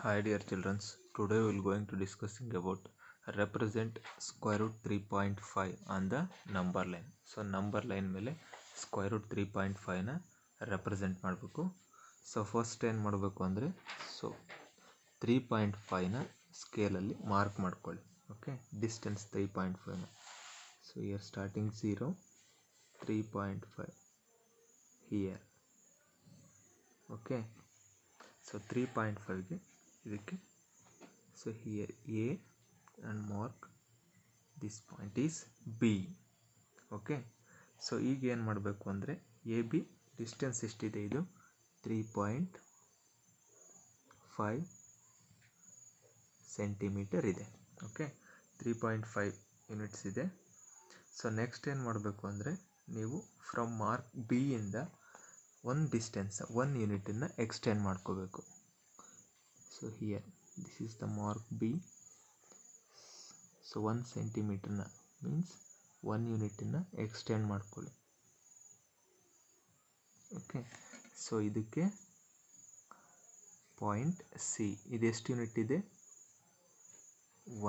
Hi dear children, today we will going to discussing about represent square root 3.5 on the number line. So number line ಮೇಲೆ square root 3.5 ನ represent ಮಾಡಬೇಕು. So first ಏನು ಮಾಡಬೇಕು ಅಂದರೆ so 3.5 ನ scale ಅಲ್ಲಿ mark ಮಾಡ್ಕೊಳ್ಳಿ. Okay, distance 3.5 ನ. So here starting 0, 3.5 here. Okay, so 3.5 ಗೆ ಇದಕ್ಕೆ so here A and mark this point is B. okay, so ಈಗ ಏನು ಮಾಡಬೇಕು ಅಂದರೆ AB ಡಿಸ್ಟೆನ್ಸ್ ಎಷ್ಟಿದೆ, ಇದು 3.5 ಸೆಂಟಿಮೀಟರ್ ಇದೆ. ಓಕೆ, 3.5 ಯೂನಿಟ್ಸ್ ಇದೆ. ಸೊ ನೆಕ್ಸ್ಟ್ ಏನು ಮಾಡಬೇಕು ಅಂದರೆ ನೀವು ಫ್ರಮ್ ಮಾರ್ಕ್ ಬಿ ಇಂದ ಒಂದು ಡಿಸ್ಟೆನ್ಸ್ 1 ಯೂನಿಟನ್ನು ಎಕ್ಸ್ಟೆಂಡ್ ಮಾಡ್ಕೋಬೇಕು. So here this is the mark B. So 1 ಸೆಂಟಿಮೀಟರ್ನ ಮೀನ್ಸ್ 1 ಯೂನಿಟನ್ನು ಎಕ್ಸ್ಟೆಂಡ್ ಮಾಡ್ಕೊಳ್ಳಿ. ಓಕೆ, ಸೊ ಇದಕ್ಕೆ ಪಾಯಿಂಟ್ ಸಿ ಇದು ಎಷ್ಟು ಯೂನಿಟ್ ಇದೆ,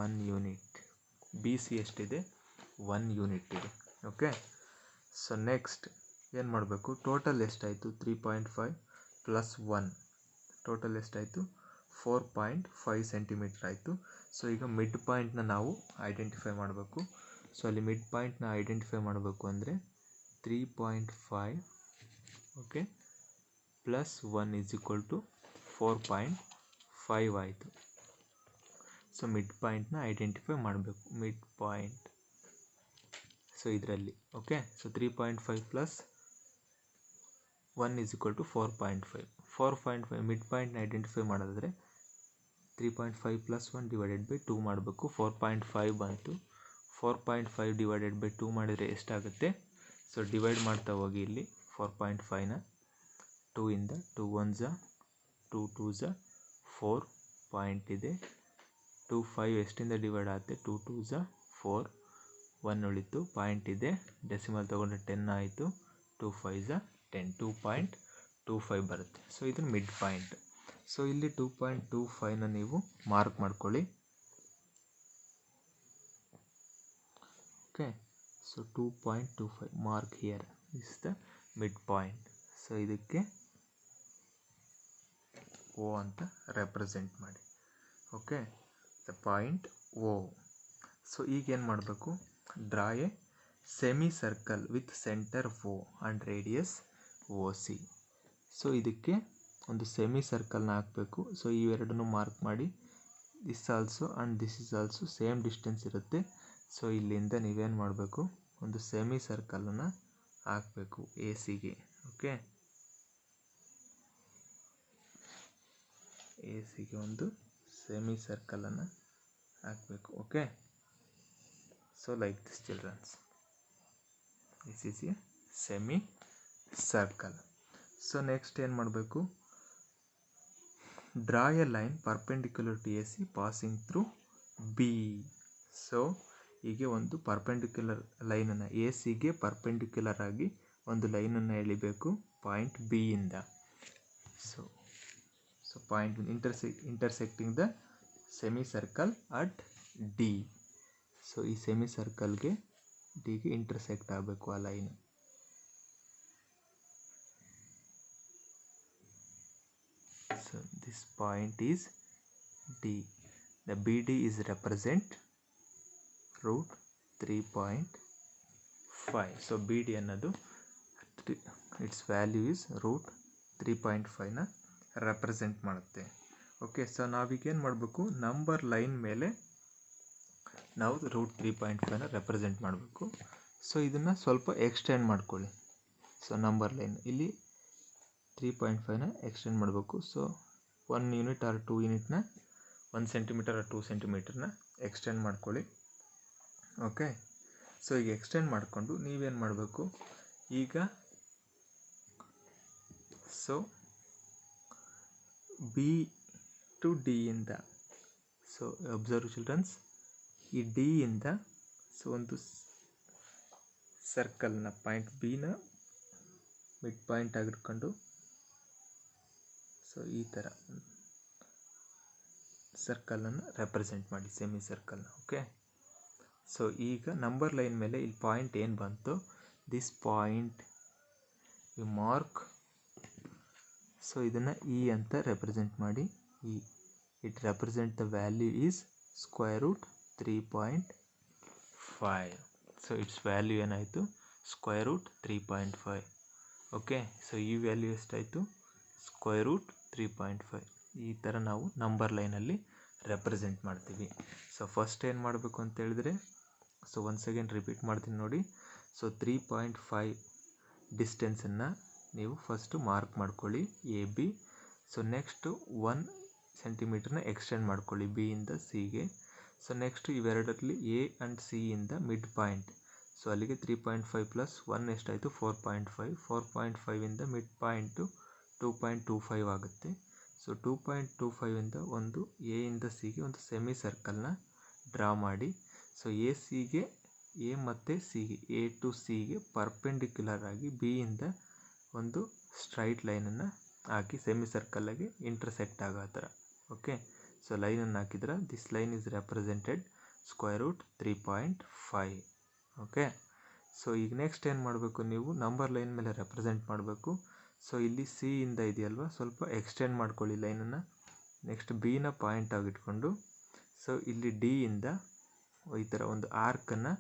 1 ಯೂನಿಟ್. ಬಿ ಸಿ ಎಷ್ಟಿದೆ, 1 ಯೂನಿಟ್ ಇದೆ. ಓಕೆ, ಸೊ ನೆಕ್ಸ್ಟ್ ಏನು ಮಾಡಬೇಕು, ಟೋಟಲ್ ಎಷ್ಟಾಯಿತು 3.5 ಪ್ಲಸ್ 1 ಟೋಟಲ್ ಎಷ್ಟಾಯಿತು 4.5 ಸೆಂಟಿಮೀಟರ್ ಆಯಿತು. ಸೊ ಈಗ ಮಿಡ್ ಪಾಯಿಂಟ್ನ ನಾವು ಐಡೆಂಟಿಫೈ ಮಾಡಬೇಕು. ಸೊ ಅಲ್ಲಿ ಮಿಡ್ ಪಾಯಿಂಟ್ನ ಐಡೆಂಟಿಫೈ ಮಾಡಬೇಕು ಅಂದರೆ 3.5 okay plus 1 is equal to 4.5 ಆಯಿತು. ಸೊ ಮಿಡ್ ಪಾಯಿಂಟ್ನ ಐಡೆಂಟಿಫೈ ಮಾಡಬೇಕು. ಮಿಡ್ ಪಾಯಿಂಟ್ ಸೊ ಇದರಲ್ಲಿ okay, so 3.5 plus 1 is equal to 4.5 mid ಪಾಯಿಂಟ್ನ ಐಡೆಂಟಿಫೈ ಮಾಡೋದಾದರೆ 3.5 ಪ್ಲಸ್ 1 ಡಿವೈಡೆಡ್ ಬೈ 2 ಮಾಡಬೇಕು. 4.5 ಬಂತು. 4.5 ಡಿವೈಡೆಡ್ ಬೈ 2 ಮಾಡಿದರೆ ಎಷ್ಟಾಗುತ್ತೆ, ಸೊ ಡಿವೈಡ್ ಮಾಡ್ತಾ ಹೋಗಿ ಇಲ್ಲಿ 4.5ನ 2 ಇಂದ 2 1 ಝ 2 2 ಝ 4 ಪಾಯಿಂಟ್ ಇದೆ. 2 5 ಎಷ್ಟಿಂದ ಡಿವೈಡ್ ಆಗುತ್ತೆ, 2 2 ಝ 4 1 ಉಳಿತು, ಪಾಯಿಂಟ್ ಇದೆ, ಡೆಸಿಮಲ್ ತೊಗೊಂಡ್ರೆ 10 ಆಯಿತು. 2 5 ಝ 10 2.25 ಬರುತ್ತೆ. ಸೊ ಇದು ಮಿಡ್ ಪಾಯಿಂಟ್. ಸೊ ಇಲ್ಲಿ 2.25ನ ನೀವು ಮಾರ್ಕ್ ಮಾಡ್ಕೊಳ್ಳಿ. Okay, so 2.25 mark here is the mid point. So ಇದಕ್ಕೆ ಓ ಅಂತ ರೆಪ್ರೆಸೆಂಟ್ ಮಾಡಿ. Okay, the point O. So ಈಗ ಏನು ಮಾಡಬೇಕು, draw a semi circle with centre O and radius O C. So ಇದಕ್ಕೆ ಒಂದು ಸೆಮಿ ಸರ್ಕಲ್ನ ಹಾಕಬೇಕು. ಸೊ ಇವೆರಡನ್ನು ಮಾರ್ಕ್ ಮಾಡಿ. This also and this is also same distance ಇರುತ್ತೆ. ಸೊ ಇಲ್ಲಿಂದ ನೀವೇನು ಮಾಡಬೇಕು, ಒಂದು ಸೆಮಿ ಸರ್ಕಲನ್ನು ಹಾಕಬೇಕು ಎ ಸಿಗೆ. ಓಕೆ, ಎ ಸಿಗೆ ಒಂದು ಸೆಮಿ ಸರ್ಕಲನ್ನು ಹಾಕಬೇಕು. Okay, so like this childrens, this is a semi circle. So next ಏನು ಮಾಡಬೇಕು, draw a line perpendicular to A C passing through B. So ಹೀಗೆ ಒಂದು ಪರ್ಪೆಂಡಿಕ್ಯುಲರ್ ಲೈನನ್ನು ಎ ಸಿಗೆ ಪರ್ಪೆಂಡಿಕ್ಯುಲರ್ ಆಗಿ ಒಂದು ಲೈನನ್ನು ಎಳಿಬೇಕು ಪಾಯಿಂಟ್ ಬಿ ಇಂದ. So point intersecting the semi circle at D. So ಈ ಸೆಮಿ ಸರ್ಕಲ್ಗೆ ಡಿಗೆ ಇಂಟರ್ಸೆಕ್ಟ್ ಆಗಬೇಕು ಆ line. So this point is D. The BD is represent root 3.5. So BD ಅನ್ನೋದು its value is root 3.5 ನ ರೆಪ್ರೆಸೆಂಟ್ ಮಾಡುತ್ತೆ. Okay, so ನಾವೀಗೇನು ಮಾಡಬೇಕು, number line ಮೇಲೆ ನಾವು ರೂಟ್ 3.5ನ ರೆಪ್ರೆಸೆಂಟ್ ಮಾಡಬೇಕು. ಸೊ ಇದನ್ನು ಸ್ವಲ್ಪ ಎಕ್ಸ್ಟೆಂಡ್ ಮಾಡ್ಕೊಳ್ಳಿ. ಸೊ ನಂಬರ್ ಲೈನ್ ಇಲ್ಲಿ 3.5ನ ಎಕ್ಸ್ಟೆಂಡ್ ಮಾಡಬೇಕು. ಸೊ 1 ಯೂನಿಟ್ ಆರ್ 2 ಯೂನಿಟ್ನ 1 ಸೆಂಟಿಮೀಟರ್ ಆರ್ 2 ಸೆಂಟಿಮೀಟರ್ನ ಎಕ್ಸ್ಟೆಂಡ್ ಮಾಡ್ಕೊಳ್ಳಿ. ಓಕೆ, ಸೊ ಈಗ ಎಕ್ಸ್ಟೆಂಡ್ ಮಾಡಿಕೊಂಡು ನೀವೇನು ಮಾಡಬೇಕು, ಈಗ ಸೊ ಬಿ ಟು ಡಿ ಇಂದ, ಸೊ ಅಬ್ಸರ್ವ್ ಚಿಲ್ಡ್ರನ್ಸ್, ಈ ಡಿ ಇಂದ ಸೊ ಒಂದು ಸರ್ಕಲ್ನ ಪಾಯಿಂಟ್ ಬಿನ ಮಿಡ್ ಪಾಯಿಂಟ್ ಆಗಿಟ್ಕೊಂಡು ಸೊ ಈ ಥರ ಸರ್ಕಲನ್ನು ರೆಪ್ರೆಸೆಂಟ್ ಮಾಡಿ, ಸೆಮಿ ಸರ್ಕಲ್ನ. ಓಕೆ, ಸೊ ಈಗ ನಂಬರ್ ಲೈನ್ ಮೇಲೆ ಇಲ್ಲಿ ಪಾಯಿಂಟ್ ಏನು ಬಂತು, this point you mark. So ಇದನ್ನು ಇ ಅಂತ ರೆಪ್ರೆಸೆಂಟ್ ಮಾಡಿ. It represent the value is √3.5. So it's value ಏನಾಯಿತು, √3.5. ಓಕೆ, ಸೊ ಈ ವ್ಯಾಲ್ಯೂ ಎಷ್ಟಾಯಿತು, √3.5. ಈ ಥರ ನಾವು ನಂಬರ್ ಲೈನಲ್ಲಿ ರೆಪ್ರೆಸೆಂಟ್ ಮಾಡ್ತೀವಿ. ಸೊ ಫಸ್ಟ್ ಏನು ಮಾಡಬೇಕು ಅಂತ ಹೇಳಿದ್ರೆ, ಸೊ ಒನ್ಸ್ ಅಗೇನ್ ರಿಪೀಟ್ ಮಾಡ್ತೀನಿ ನೋಡಿ. ಸೊ 3.5 ಡಿಸ್ಟೆನ್ಸನ್ನು ನೀವು ಫಸ್ಟು ಮಾರ್ಕ್ ಮಾಡ್ಕೊಳ್ಳಿ, ಎ ಬಿ. ಸೊ ನೆಕ್ಸ್ಟು 1 ಸೆಂಟಿಮೀಟರ್ನ ಎಕ್ಸ್ಟೆಂಡ್ ಮಾಡ್ಕೊಳ್ಳಿ ಬಿ ಇಂದ ಸಿಗೆ. ಸೊ ನೆಕ್ಸ್ಟ್ ಇವೆರಡರಲ್ಲಿ ಎ ಆ್ಯಂಡ್ ಸಿ ಇಂದ ಮಿಡ್ ಪಾಯಿಂಟ್. ಸೊ ಅಲ್ಲಿಗೆ 3.5 ಪ್ಲಸ್ 1 ಎಷ್ಟಾಯಿತು, 4.5. 4.5 ಇಂದ ಮಿಡ್ ಪಾಯಿಂಟು 2.25 ಆಗುತ್ತೆ. ಸೊ 2.25 ಇಂದ ಒಂದು ಎ ಇಂದ ಸಿಗೆ ಒಂದು ಸೆಮಿ ಸರ್ಕಲ್ನ ಡ್ರಾ ಮಾಡಿ. ಸೊ ಎ ಮತ್ತು ಸಿಗೆ, ಎ ಟು ಸಿಗೆ ಪರ್ಪೆಂಡಿಕ್ಯುಲರ್ ಆಗಿ ಬಿ ಇಂದ ಒಂದು ಸ್ಟ್ರೈಟ್ ಲೈನನ್ನು ಹಾಕಿ ಸೆಮಿ ಸರ್ಕಲ್ಲಾಗಿ ಇಂಟರ್ಸೆಕ್ಟ್ ಆಗೋ ಥರ. ಓಕೆ, ಸೊ ಲೈನನ್ನು ಹಾಕಿದ್ರೆ this line is represented √3.5. Okay, so ಈಗ ನೆಕ್ಸ್ಟ್ ಏನು ಮಾಡಬೇಕು, ನೀವು ನಂಬರ್ ಲೈನ್ ಮೇಲೆ ರೆಪ್ರೆಸೆಂಟ್ ಮಾಡಬೇಕು. ಸೊ ಇಲ್ಲಿ ಸಿ ಇಂದ ಇದೆಯಲ್ವ, ಸ್ವಲ್ಪ ಎಕ್ಸ್ಟೆಂಡ್ ಮಾಡ್ಕೊಳ್ಳಿ ಲೈನನ್ನು. ನೆಕ್ಸ್ಟ್ ಬಿನ ಪಾಯಿಂಟ್ ಆಗಿಟ್ಕೊಂಡು, ಸೊ ಇಲ್ಲಿ ಡಿ ಇಂದ ಈ ಥರ ಒಂದು ಆರ್ಕನ್ನು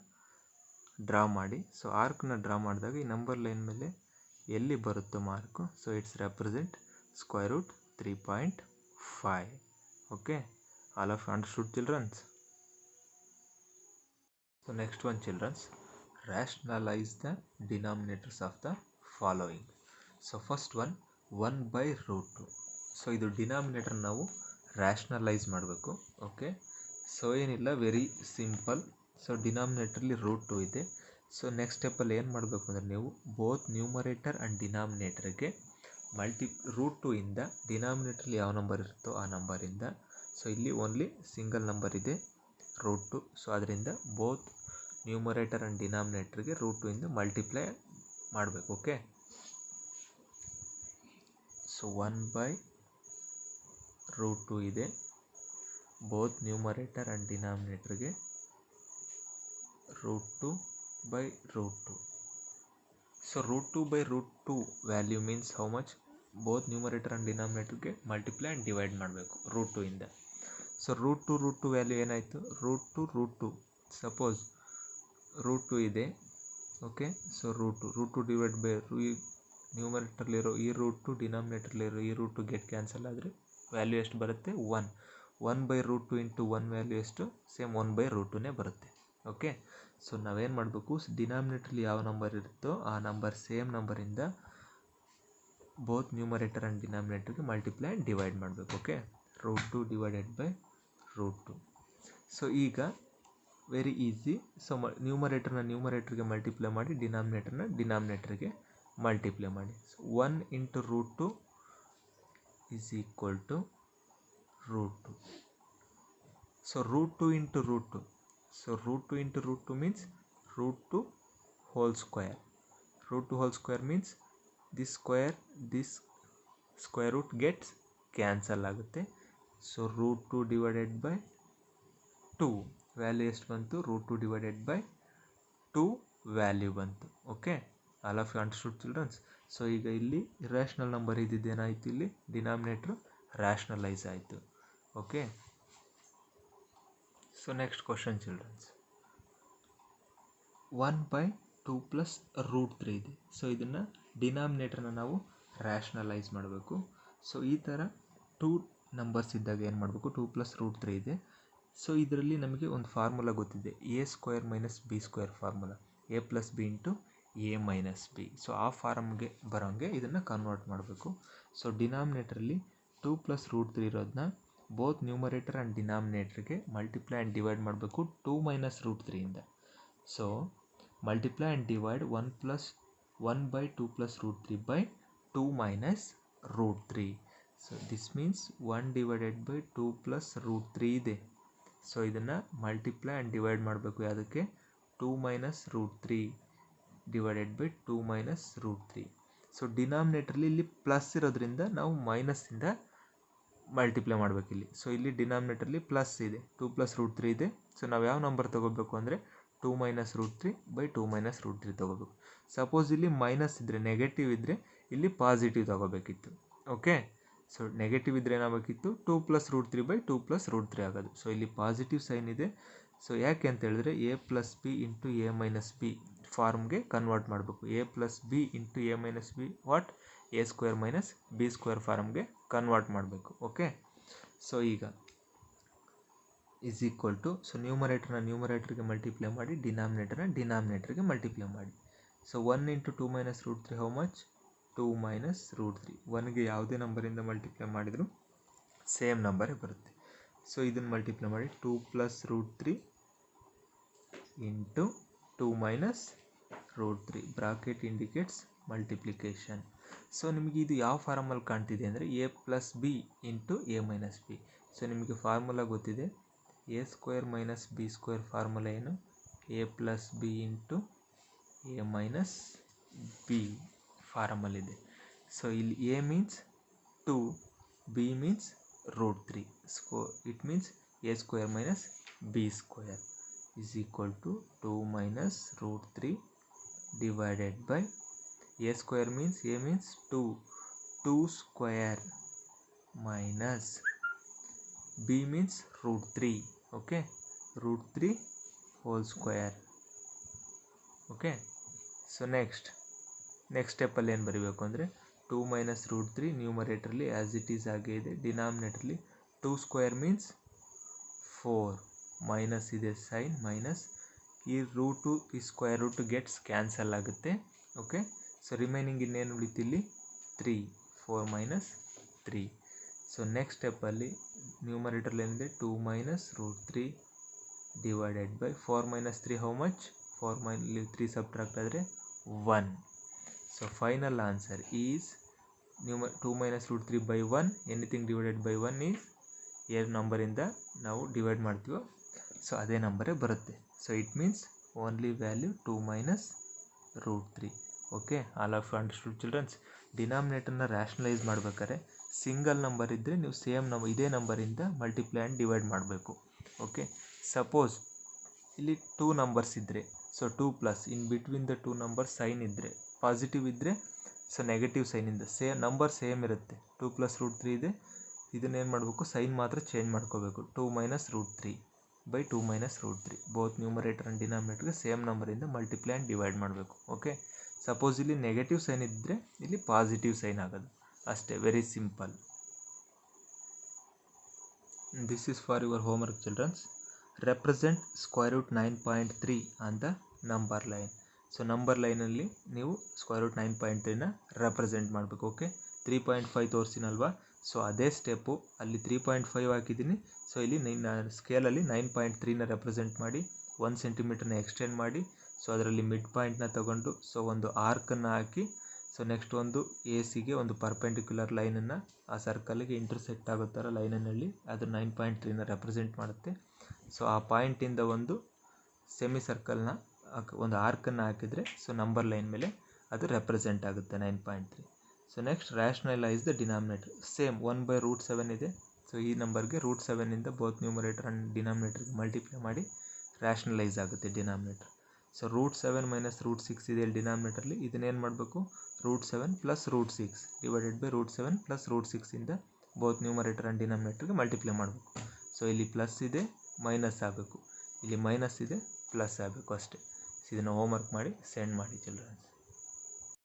ಡ್ರಾ ಮಾಡಿ. ಸೊ ಆರ್ಕನ್ನ ಡ್ರಾ ಮಾಡಿದಾಗ ಈ ನಂಬರ್ ಲೈನ್ ಮೇಲೆ ಎಲ್ಲಿ ಬರುತ್ತೋ mark, so it's represent √3.5. Okay, all of understood childrens? So next one childrens, rationalize the denominators of the following. So first one 1/√2. So ಇದು ಡಿನಾಮಿನೇಟರ್ ನಾವು ರ್ಯಾಷನಲೈಸ್ ಮಾಡಬೇಕು. ಓಕೆ, ಸೊ ಏನಿಲ್ಲ, ವೆರಿ ಸಿಂಪಲ್. ಸೊ ಡಿನಾಮಿನೇಟ್ರಲ್ಲಿ √2 ಇದೆ. So next ಸ್ಟೆಪ್ಪಲ್ಲಿ ಏನು ಮಾಡಬೇಕು ಅಂದರೆ, ನೀವು ಬೋತ್ ನ್ಯೂಮರೇಟರ್ ಆ್ಯಂಡ್ ಡಿನಾಮಿನೇಟರ್ಗೆ √2 ಇಂದ ಡಿನಾಮಿನೇಟ್ರಲ್ಲಿ ಯಾವ ನಂಬರ್ ಇರುತ್ತೋ ಆ ನಂಬರಿಂದ, ಸೊ ಇಲ್ಲಿ ಓನ್ಲಿ ಸಿಂಗಲ್ ನಂಬರ್ ಇದೆ √2. ಸೊ ಅದರಿಂದ ಬೋತ್ ನ್ಯೂಮರೇಟರ್ ಆ್ಯಂಡ್ ಡಿನಾಮಿನೇಟರ್ಗೆ √2 ಇಂದ ಮಲ್ಟಿಪ್ಲೈ ಮಾಡಬೇಕು. ಓಕೆ, ಸೊ 1/√2 ಇದೆ, ಬೋತ್ ನ್ಯೂಮರೇಟರ್ ಆ್ಯಂಡ್ ಡಿನಾಮಿನೇಟರ್ಗೆ √2/√2. So √2/√2 value means how much, both numerator and ಡಿನಾಮಿನೇಟರ್ಗೆ ಮಲ್ಟಿಪ್ಲೈ ಆ್ಯಂಡ್ ಡಿವೈಡ್ ಮಾಡಬೇಕು √2 ಇಂದ. ಸೊ √2 ವ್ಯಾಲ್ಯೂ ಏನಾಯಿತು, √2 ಸಪೋಸ್ √2 ಇದೆ. ಓಕೆ, ಸೊ √2 ಡಿವೈಡ್ ಬೈ ನ್ಯೂಮರೇಟರ್ಲಿರೋ ಈ √2, ಡಿನಾಮಿನೇಟರ್ಲಿರೋ ಈ √2 ಗೆಟ್ ಕ್ಯಾನ್ಸಲ್ ಆದರೆ ವ್ಯಾಲ್ಯೂ ಎಷ್ಟು ಬರುತ್ತೆ, 1. 1/√2 ಇಂಟು 1 ವ್ಯಾಲ್ಯೂ ಎಷ್ಟು, ಸೇಮ್ 1/√2ನೇ ಬರುತ್ತೆ. ಓಕೆ, ಸೊ ನಾವೇನು ಮಾಡಬೇಕು, ಡಿನಾಮಿನೇಟ್ರಲ್ಲಿ ಯಾವ ನಂಬರ್ ಇರುತ್ತೋ ಆ ನಂಬರ್ ಸೇಮ್ ನಂಬರಿಂದ ಬೋತ್ ನ್ಯೂಮರೇಟರ್ ಆ್ಯಂಡ್ ಡಿನಾಮಿನೇಟರ್ಗೆ ಮಲ್ಟಿಪ್ಲೈ ಆ್ಯಂಡ್ ಡಿವೈಡ್ ಮಾಡಬೇಕು. Okay, √2 divided by √2. ಸೊ ಈಗ ವೆರಿ ಈಸಿ. ಸೊ ನ್ಯೂಮರೇಟರ್ಗೆ ಮಲ್ಟಿಪ್ಲೈ ಮಾಡಿ, ಡಿನಾಮಿನೇಟರ್ಗೆ ಮಲ್ಟಿಪ್ಲೈ ಮಾಡಿ. 1 into √2 is equal to √2. So √2 into √2. So √2 into √2 means √2 whole square. √2 whole square means this square root gets cancel ಆಗುತ್ತೆ. So √2 divided by 2 value ಎಷ್ಟು ಬಂತು, √2 divided by 2 value ಬಂತು. Okay, all of you understood childrens? So ಈಗ ಇಲ್ಲಿ irrational number ಇದ್ದಿದ್ದೇನಾಯಿತು, ಇಲ್ಲಿ denominator rationalise ಆಯಿತು. Okay, so next question childrens, 1/2 plus √3 ಇದೆ. ಸೊ ಇದನ್ನು ಡಿನಾಮಿನೇಟರ್ನ ನಾವು ರ್ಯಾಷನಲೈಸ್ ಮಾಡಬೇಕು. ಸೊ ಈ ಥರ 2 ನಂಬರ್ಸ್ ಇದ್ದಾಗ ಏನು ಮಾಡಬೇಕು, 2 + √3 ಇದೆ. ಸೊ ಇದರಲ್ಲಿ ನಮಗೆ ಒಂದು ಫಾರ್ಮುಲಾ ಗೊತ್ತಿದೆ, a² - b² formula, a + b into a - b. So ಆ ಫಾರ್ಮ್ಗೆ ಬರೋಂಗೆ ಇದನ್ನು ಕನ್ವರ್ಟ್ ಮಾಡಬೇಕು. ಸೊ ಡಿನಾಮಿನೇಟ್ರಲ್ಲಿ 2 + √3 ಇರೋದನ್ನ ಬೋತ್ ನ್ಯೂಮರೇಟರ್ ಆ್ಯಂಡ್ ಡಿನಾಮಿನೇಟರ್ಗೆ ಮಲ್ಟಿಪ್ಲೈ ಆ್ಯಂಡ್ ಡಿವೈಡ್ ಮಾಡಬೇಕು 2 - √3 ಇಂದ. So multiply and divide 1/2 + √3 by 2 - √3. So this means 1 divided by 2 + √3 ಇದೆ. ಸೊ ಇದನ್ನು ಮಲ್ಟಿಪ್ಲೈ ಆ್ಯಂಡ್ ಡಿವೈಡ್ ಮಾಡಬೇಕು ಯಾವುದಕ್ಕೆ, 2 - √3 ಡಿವೈಡೆಡ್ ಬೈ 2 - √3. ಸೊ ಡಿನಾಮಿನೇಟ್ರಲ್ಲಿ ಇಲ್ಲಿ ಪ್ಲಸ್ ಇರೋದ್ರಿಂದ ನಾವು ಮೈನಸ್ಸಿಂದ ಮಲ್ಟಿಪ್ಲೈ ಮಾಡಬೇಕು ಇಲ್ಲಿ. ಸೊ ಇಲ್ಲಿ ಡಿನಾಮಿನೇಟರ್ಲಿ ಪ್ಲಸ್ ಇದೆ, 2 + √3 ಇದೆ. ಸೊ ನಾವು ಯಾವ ನಂಬರ್ ತೊಗೋಬೇಕು ಅಂದರೆ 2 - √3 / 2 - √3 ತೊಗೋಬೇಕು. ಸಪೋಸ್ ಇಲ್ಲಿ ಮೈನಸ್ ಇದ್ದರೆ, ನೆಗೆಟಿವ್ ಇದ್ದರೆ ಇಲ್ಲಿ ಪಾಸಿಟಿವ್ ತೊಗೋಬೇಕಿತ್ತು. ಓಕೆ, ಸೊ ನೆಗೆಟಿವ್ ಇದ್ದರೆ ಏನಾಗಬೇಕಿತ್ತು 2 + √3 / 2 + √3 ಆಗೋದು. ಸೊ ಇಲ್ಲಿ ಪಾಸಿಟಿವ್ ಸೈನ್ ಇದೆ. ಸೊ ಯಾಕೆ ಅಂತ ಹೇಳಿದ್ರೆ a + b × a - b ಫಾರ್ಮ್ಗೆ ಕನ್ವರ್ಟ್ ಮಾಡಬೇಕು. a + b × a - b what a² - b² ಫಾರ್ಮ್ಗೆ ಕನ್ವರ್ಟ್ ಮಾಡಬೇಕು. ಓಕೆ, ಸೊ ಈಗ = ಸೊ ನ್ಯೂಮರೇಟರ್ಗೆ ಮಲ್ಟಿಪ್ಲೈ ಮಾಡಿ, ಡಿನಾಮಿನೇಟರ್ಗೆ ಮಲ್ಟಿಪ್ಲೈ ಮಾಡಿ. So 1 × 2 - √3 how much 2 - √3. 1ಗೆ ಯಾವುದೇ ನಂಬರಿಂದ ಮಲ್ಟಿಪ್ಲೈ ಮಾಡಿದರೂ ಸೇಮ್ ನಂಬರೇ ಬರುತ್ತೆ. ಸೊ ಇದನ್ನು ಮಲ್ಟಿಪ್ಲೈ ಮಾಡಿ 2 + √3 × 2 - √3 ಬ್ರಾಕೆಟ್ ಇಂಡಿಕೇಟ್ಸ್ ಮಲ್ಟಿಪ್ಲಿಕೇಶನ್. ಸೊ ನಿಮಗೆ ಇದು ಯಾವ ಫಾರ್ಮಲ್ಲಿ ಕಾಣ್ತಿದೆ ಅಂದರೆ a + b × a - b. So ನಿಮಗೆ ಫಾರ್ಮುಲಾ ಗೊತ್ತಿದೆ, a² - b² ಫಾರ್ಮುಲಾ ಏನು, a + b × a - b ಫಾರ್ಮಲ್ಲಿದೆ. So ಇಲ್ಲಿ a means 2, b means √3. So it means a² - b² = 2 - √3 divided by a² means a means 2, 2² minus b means √3. okay, √3 whole square. okay, so next ಸ್ಟೆಪ್ಪಲ್ಲಿ ಏನು ಬರೀಬೇಕು ಅಂದರೆ 2 - √3 ನ್ಯೂಮರೇಟರ್ಲಿ as it is ಆಗೇ ಇದೆ, ಡಿನಾಮಿನೇಟರ್ಲಿ 2² means 4, minus ಇದೆ sign minus, ಈ route ಈ square root gets cancel ಆಗುತ್ತೆ. Okay, so remaining ಇನ್ನೇನು ಉಳಿತಿಲ್ಲಿ 3, 4 - 3. ಸೊ ನೆಕ್ಸ್ಟ್ ಸ್ಟೆಪ್ಪಲ್ಲಿ ನ್ಯೂಮರೇಟರ್ಲಿ ಏನಿದೆ 2 - √3 divided by 4 - 3 how much 4 - 3 subtract ಆದರೆ 1. So final answer is 2 - √3 by 1, anything divided by 1 is ಏನು ನಂಬರಿಂದ ನಾವು ಡಿವೈಡ್ ಮಾಡ್ತೀವೋ ಸೊ ಅದೇ ನಂಬರೇ ಬರುತ್ತೆ. So it means only value 2 - √3. Okay, all of understood childrens. ಡಿನಾಮಿನೇಟರ್ನ ರ್ಯಾಷನಲೈಸ್ ಮಾಡ್ಬೇಕಾದ್ರೆ ಸಿಂಗಲ್ ನಂಬರ್ ಇದ್ದರೆ ನೀವು ಸೇಮ್ ಇದೇ ನಂಬರಿಂದ ಮಲ್ಟಿಪ್ಲೈ ಆ್ಯಂಡ್ ಡಿವೈಡ್ ಮಾಡಬೇಕು. ಓಕೆ, ಸಪೋಸ್ ಇಲ್ಲಿ 2 ನಂಬರ್ಸ್ ಇದ್ದರೆ so 2+ in between the 2 number sign ಇದ್ದರೆ, ಪಾಸಿಟಿವ್ ಇದ್ದರೆ ಸೊ ನೆಗೆಟಿವ್ ಸೈನಿಂದ ನಂಬರ್ ಸೇಮ್ ಇರುತ್ತೆ. 2 + √3 ಇದೆ, ಇದನ್ನೇನು ಮಾಡಬೇಕು ಸೈನ್ ಮಾತ್ರ ಚೇಂಜ್ ಮಾಡ್ಕೋಬೇಕು. 2 - √3 by 2 - √3 ಬೋತ್ ನ್ಯೂಮರೇಟರ್ ಆ್ಯಂಡ್ ಡಿನಾಮಿನೇಟರ್ಗೆ ಸೇಮ್ ನಂಬರಿಂದ ಮಲ್ಟಿಪ್ಲೈ ಆ್ಯಂಡ್ ಡಿವೈಡ್ ಮಾಡಬೇಕು. ಓಕೆ, ಸಪೋಸ್ ಇಲ್ಲಿ ನೆಗೆಟಿವ್ ಸೈನ್ ಇದ್ದರೆ ಇಲ್ಲಿ ಪಾಸಿಟಿವ್ ಸೈನ್ ಆಗೋದು ಅಷ್ಟೇ, very simple. This is for your homework childrens. Represent √9.3 on the number line. So number ಲೈನಲ್ಲಿ ನೀವು √9.3ನ ರೆಪ್ರೆಸೆಂಟ್ ಮಾಡಬೇಕು. ಓಕೆ, 3.5 ತೋರಿಸಿನಲ್ವಾ, ಸೊ ಅದೇ ಸ್ಟೆಪ್ಪು ಅಲ್ಲಿ 3.5 ಹಾಕಿದ್ದೀನಿ. ಸೊ ಇಲ್ಲಿ ಸ್ಕೇಲಲ್ಲಿ 9.3ನ ರೆಪ್ರೆಸೆಂಟ್ ಮಾಡಿ 1 ಸೆಂಟಿಮೀಟರ್ನ ಎಕ್ಸ್ಟೆಂಡ್ ಮಾಡಿ, ಸೊ ಅದರಲ್ಲಿ ಮಿಡ್ ಪಾಯಿಂಟ್ನ ತಗೊಂಡು ಸೊ ಒಂದು ಆರ್ಕನ್ನು ಹಾಕಿ, ಸೊ ನೆಕ್ಸ್ಟ್ ಒಂದು ಸಿಗೆ ಒಂದು ಪರ್ಪೆಂಡಿಕ್ಯುಲರ್ ಲೈನನ್ನು ಆ ಸರ್ಕಲ್ಗೆ ಇಂಟರ್ಸೆಕ್ಟ್ ಆಗೋ ಥರ ಲೈನಲ್ಲಿ ಅದು 9.3ನ ರೆಪ್ರೆಸೆಂಟ್ ಮಾಡುತ್ತೆ. ಸೊ ಆ ಪಾಯಿಂಟಿಂದ ಒಂದು ಸೆಮಿ ಸರ್ಕಲ್ನ ಒಂದು ಆರ್ಕನ್ನು ಹಾಕಿದರೆ ಸೊ ನಂಬರ್ ಲೈನ್ ಮೇಲೆ ಅದು ರೆಪ್ರೆಸೆಂಟ್ ಆಗುತ್ತೆ 9.3. So next rationalise the denominator. Same 1/√7 ಇದೆ. ಸೊ ಈ ನಂಬರ್ಗೆ √7ಇಂದ ಬೋತ್ ನ್ಯೂಮರೇಟರ್ ಆ್ಯಂಡ್ ಡಿನಾಮಿನೇಟರ್ಗೆ ಮಲ್ಟಿಪ್ಲೈ ಮಾಡಿ ರ್ಯಾಷನಲೈಸ್ ಆಗುತ್ತೆ ಡಿನಾಮಿನೇಟರ್. ಸೊ √7 - √6 ಇದೆ ಇಲ್ಲಿ ಡಿನಾಮಿನೇಟರ್ಲಿ, ಇದನ್ನೇನು ಮಾಡಬೇಕು √7 + √6 divided by √7 + √6ಇಂದ ಬೋತ್ ನ್ಯೂಮರೇಟರ್ ಆ್ಯಂಡ್ ಡಿನಾಮಿನೇಟರ್ಗೆ ಮಲ್ಟಿಪ್ಲೈ ಮಾಡಬೇಕು. ಸೊ ಇಲ್ಲಿ ಪ್ಲಸ್ ಇದೆ ಮೈನಸ್ ಆಗಬೇಕು, ಇಲ್ಲಿ ಮೈನಸ್ ಇದೆ ಪ್ಲಸ್ ಆಗಬೇಕು ಅಷ್ಟೇ. ಇದನ್ನು ಹೋಮ್ವರ್ಕ್ ಮಾಡಿ ಸೆಂಡ್ ಮಾಡಿ ಚಿಲ್ಡ್ರನ್ಸ್.